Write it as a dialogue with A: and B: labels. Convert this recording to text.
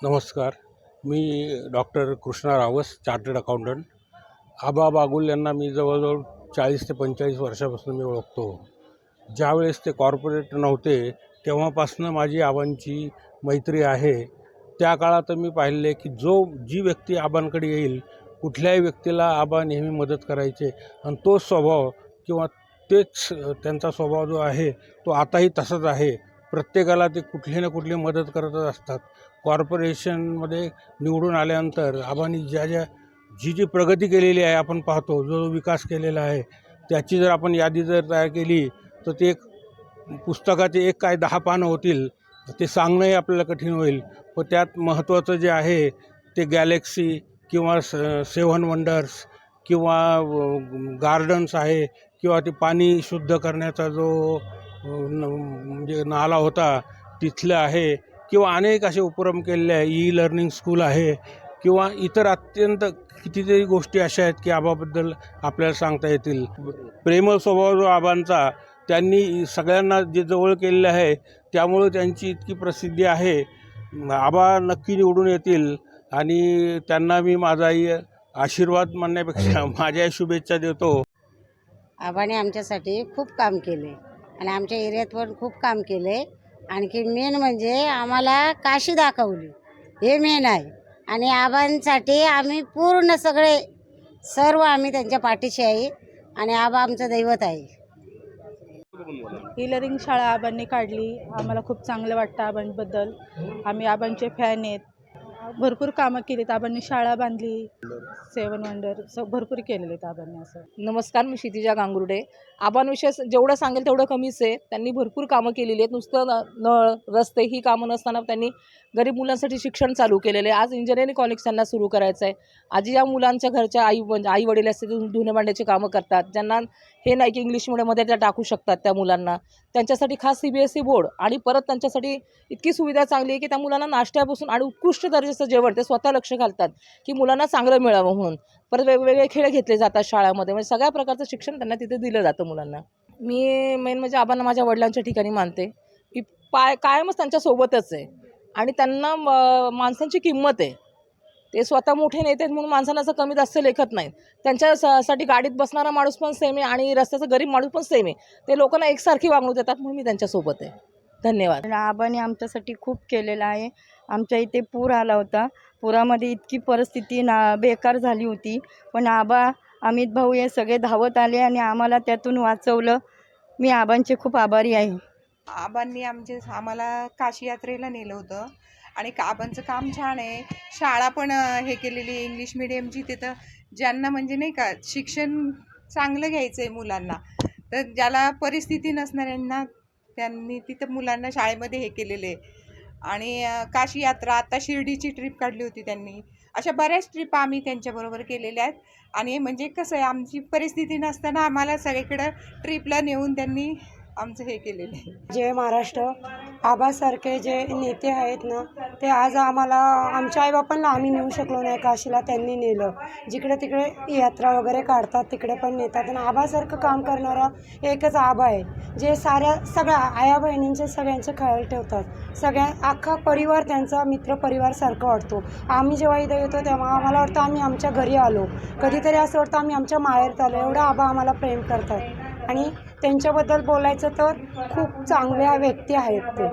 A: नमस्कार. मी डॉक्टर कृष्णा रावस, chartered accountant. Aba Bagul यांना मी जवळजवळ 40 ते 45 वर्षापासून मी ओळखतो. ज्यावेळेस ते कॉर्पोरेट नव्हते तेव्हापासून माझी आबांची मैत्री आहे. त्या काळात मी पाहिले की जी व्यक्ती आबांकडे येईल, कुठल्याही व्यक्तीला आबा नेहमी मदत करायचे आणि तो स्वभाव किंवा तेच त्यांचा स्वभाव जो आहे तो आताही तसाच आहे. प्रत्येकाला ते कुठली ना कुठली मदत करतच असतात. कॉर्पोरेशनमध्ये निवडून आल्यानंतर आबांनी जी प्रगती केलेली आहे आपण पाहतो, जो विकास केलेला आहे त्याची जर आपण यादी तयार केली तर ते एक पुस्तकाचे एक काय 10 पानं होतील. ते सांगणंही आपल्याला कठीण होईल. पण त्यात महत्त्वाचं जे आहे ते गॅलेक्सी किंवा 7 वंडर्स किंवा गार्डन्स आहे किंवा ते पाणी शुद्ध करण्याचा जो म्हणजे नाला होता तिथलं आहे किंवा अनेक असे उपक्रम केलेले आहे. लर्निंग स्कूल आहे किंवा इतर अत्यंत कितीतरी गोष्टी अशा आहेत की आबाबद्दल आपल्याला सांगता येतील. प्रेमळ स्वभाव जो आबांचा, त्यांनी सगळ्यांना जे जवळ केलेलं आहे त्यामुळे त्यांची इतकी प्रसिद्धी आहे. आबा नक्की निवडून येतील आणि त्यांना मी माझाही आशीर्वाद म्हणण्यापेक्षा माझ्या शुभेच्छा देतो.
B: आबाने आमच्यासाठी खूप काम केले आणि आमच्या एरियात पण खूप काम केले. आणखी मेन म्हणजे आम्हाला काशी दाखवली, हे मेन आहे. आणि आबांसाठी आम्ही पूर्ण सर्व आम्ही त्यांच्या पाठीशी आहे आणि आबा आमचं दैवत आहे.
C: ही लर्निंग शाळा आबांनी काढली, आम्हाला खूप चांगलं वाटतं आबांबद्दल. आम्ही आबांचे फॅन आहेत. भरपूर कामं केलीत आबांनी, शाळा बांधली, 7 वंडर भरपूर केलेले आहेत आबांनी. असं
D: नमस्कार, मी क्षितिजा गांगुर्डे. आबांविषयी जेवढं सांगेल तेवढं कमीच आहे. त्यांनी भरपूर कामं केलेली आहेत. नुसतं नळ रस्ते ही कामं नसताना त्यांनी गरीब मुलांसाठी शिक्षण चालू केलेलं आहे. आज इंजिनिअरिंग कॉलेज त्यांना सुरू करायचं आहे. आजी या मुलांच्या घरच्या आई वडील असते धुणे भांड्याची कामं करतात, ज्यांना हे नाही की इंग्लिश मिडियममध्ये त्या टाकू शकतात त्या मुलांना, त्यांच्यासाठी खास CBSE बोर्ड आणि परत त्यांच्यासाठी इतकी सुविधा चांगली आहे की त्या मुलांना नाश्त्यापासून आणि उत्कृष्ट दर्जाचं जेवण ते स्वतः लक्ष घालतात की मुलांना चांगलं मिळावं म्हणून. परत वेगवेगळे खेळ घेतले जातात शाळामध्ये, म्हणजे सगळ्या प्रकारचं शिक्षण त्यांना तिथे दिलं जातं मुलांना. मी मेन म्हणजे आबांना माझ्या वडिलांच्या ठिकाणी मानते की कायमच त्यांच्यासोबतच आहे आणि त्यांना माणसांची किंमत आहे. ते स्वतः मोठे नेते आहेत म्हणून माणसांना असं कमी जास्त लेखत नाहीत. त्यांच्यासाठी गाडीत बसणारा माणूस पण सेम आहे आणि रस्त्याचा गरीब माणूस पण सेम आहे. ते लोकांना एकसारखी वागणूक देतात म्हणून मी त्यांच्यासोबत आहे. धन्यवाद.
C: आबाने आमच्यासाठी खूप केलेलं आहे. आमच्या इथे पूर आला होता. पुरामध्ये इतकी परिस्थिती बेकार झाली होती, पण आबा, अमित भाऊ हे सगळे धावत आले आणि आम्हाला त्यातून वाचवलं. मी आबांचे खूप आभारी आहे.
E: आबांनी आम्हाला काशी यात्रेला नेलं होतं आणि आबांचं काम छान आहे. शाळा पण हे केलेली इंग्लिश मिडियमची, तिथं ज्यांना म्हणजे नाही का शिक्षण चांगलं घ्यायचं आहे मुलांना, तर ज्याला परिस्थिती नसणाऱ्यांना त्यांनी तिथं मुलांना शाळेमध्ये हे केलेले. आणि काशी यात्रा, आता शिर्डीची ट्रिप काढली होती त्यांनी. अशा बऱ्याच ट्रिप आम्ही त्यांच्याबरोबर केलेल्या आहेत. आणि म्हणजे कसं आहे, आमची परिस्थिती नसताना आम्हाला सगळीकडं ट्रिपला नेऊन त्यांनी आमचं हे केलेलं आहे.
F: जय महाराष्ट्र. आबासारखे जे नेते आहेत ना, ते आज आम्हाला, आमच्या आईबापांना आम्ही नेऊ शकलो नाही काशीला, त्यांनी नेलं. जिकडे तिकडे यात्रा वगैरे काढतात तिकडे पण नेतात. आणि आबासारखं काम करणारा एकच आबा आहे, जे सगळ्या आया बहिणींचे सगळ्यांचे ख्याल ठेवतात. अख्खा परिवार त्यांचा मित्रपरिवारसारखं वाटतो. आम्ही जेव्हा इथं येतो तेव्हा आम्हाला वाटतं आम्ही आमच्या घरी आलो, कधीतरी असं वाटतं आम्ही आमच्या माहेरात आलो. एवढं आबा आम्हाला प्रेम करतात आणि त्यांच्याबद्दल बोलायचं तर खूप चांगल्या व्यक्ती आहेत ते.